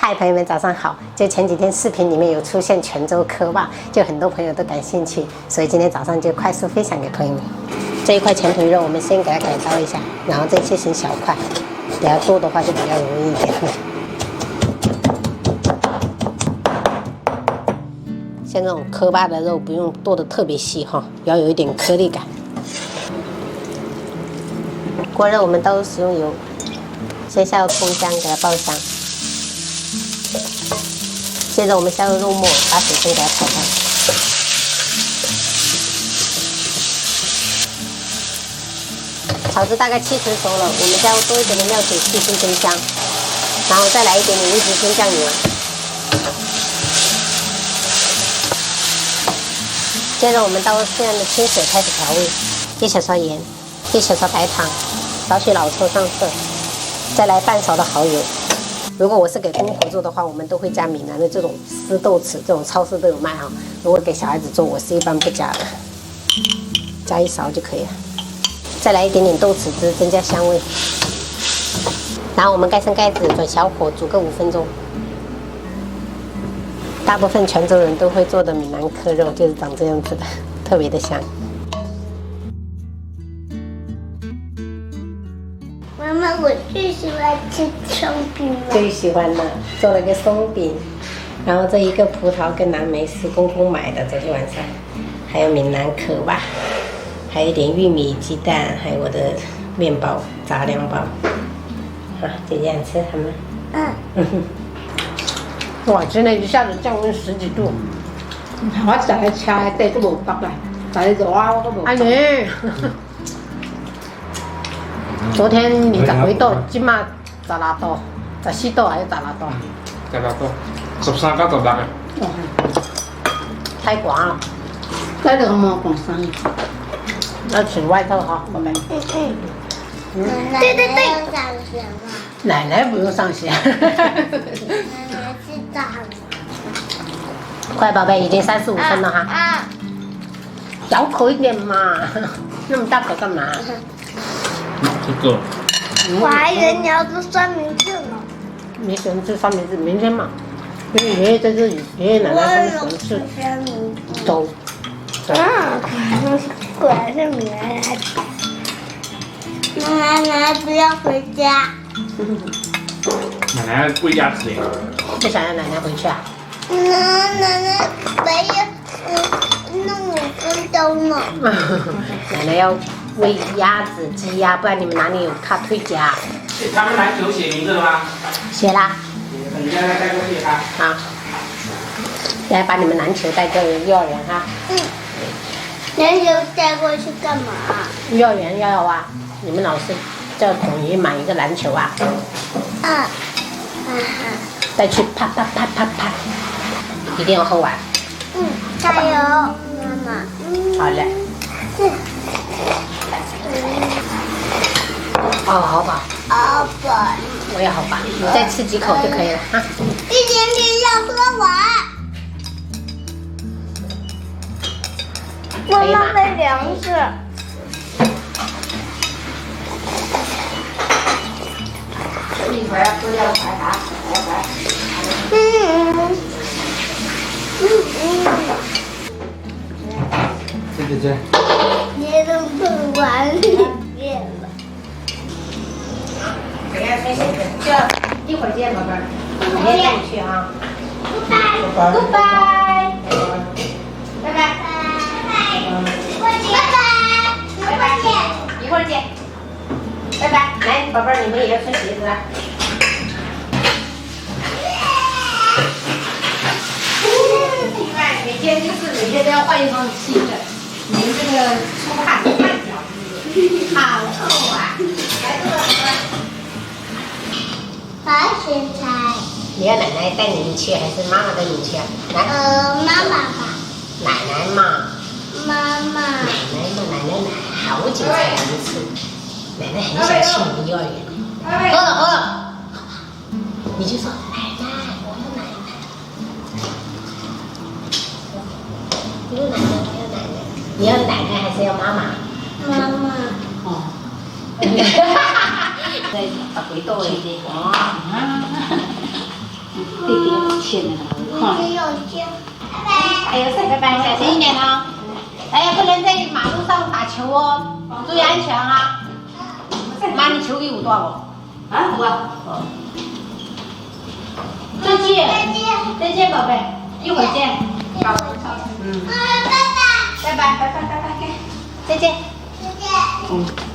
嗨，朋友们，早上好！就前几天视频里面有出现泉州糠粑，就很多朋友都感兴趣，所以今天早上就快速分享给朋友们。这一块前腿肉，我们先给它改刀一下，然后再切成小块，比较多的话就比较容易一点。像这种糠粑的肉，不用剁得特别细哈，要有一点颗粒感。锅热我们都使用油，先下入葱姜，给它爆香。接着我们下入肉末，把水分给它炒开。炒至大概70熟了，我们加入多一点的料酒去腥增香，然后再来一点点无极鲜酱油。接着我们倒入适量的清水开始调味，1小勺盐，1小勺白糖，少许老抽上色，再来半勺的蚝油。如果我是给公婆做的话，我们都会加闽南的这种丝豆豉，这种超市都有卖哈。如果给小孩子做，我是一般不加的，加1勺就可以了。再来一点点豆豉汁，增加香味。然后我们盖上盖子，转小火煮个5分钟。大部分泉州人都会做的闽南糠肉就是长这样子的，特别的香。妈妈，我最喜欢吃松饼了。最喜欢的，做了个松饼，然后这一个葡萄跟蓝莓是公公买的，昨天晚上，还有闽南糠粑，还有一点玉米、鸡蛋，还有我的面包杂粮包，好，就这样吃好吗？哇，现在一下子降温10几度。我食个车底都无北来，食个热啊我都无。安尼。昨天20几度，今嘛16度、14度还是16度16度，13到16嘅。太寒了，在这个毛讲生意，要请外套哈，宝贝。对对对。要上学吗？奶奶不用上学。奶奶知道了。快，宝贝，已经35分了哈。咬口一点嘛，那么大口干嘛？这个。我还以为你要做三明治呢。你喜欢吃三明治，明天嘛。因为爷爷在这里，爷爷奶奶他们喜欢吃三明治。粥。果然是米奶奶。奶奶不要回家。奶奶回家吃的。不想让奶奶回去啊？奶奶没有弄5分钟了。奶奶要喂鸭子、鸡鸭，不然你们哪里有卡退家？他们篮球写名字了吗？写啦。你现在带过去哈。好。来把你们篮球带到幼儿园哈。篮球带过去干嘛？幼儿园要啊，你们老师叫统一买一个篮球啊。带去啪啪啪啪啪，一定要喝完。加油，妈妈。好嘞。哦，好饱。好饱。我也好饱，你再吃几口就可以了啊。一点点要喝完。妈妈被粮食。一会儿要喝掉白茶，来。这。你都吐完里面了。等下开始，就一会儿见，宝贝儿。爷爷带你去啊。Goodbye。拜拜。一会儿见。拜拜。来，宝贝儿，你们也要穿鞋子了。每天都要换一双新的，你们这个出汗太屌丝，好臭啊！来，这个白食材。你要奶奶带你们去，还是妈妈带你们去啊？来。妈妈吧。奶奶嘛。妈妈。奶奶好久才来一次，奶奶很想去你们幼儿园。喝了，你就说奶奶，我要奶奶。我要奶奶。你要奶奶还是要妈妈？妈妈。哦。在回到一啲。弟弟有钱的，看。没有钱。哎呦，拜拜，小心一点哦。哎，不能在马路上打球哦，注意安全啊。妈，你球给我断了。啊，我。再见，再见，再见，宝贝，一会儿见。好，嗯，拜拜，拜拜，拜拜，拜拜，再见。再见。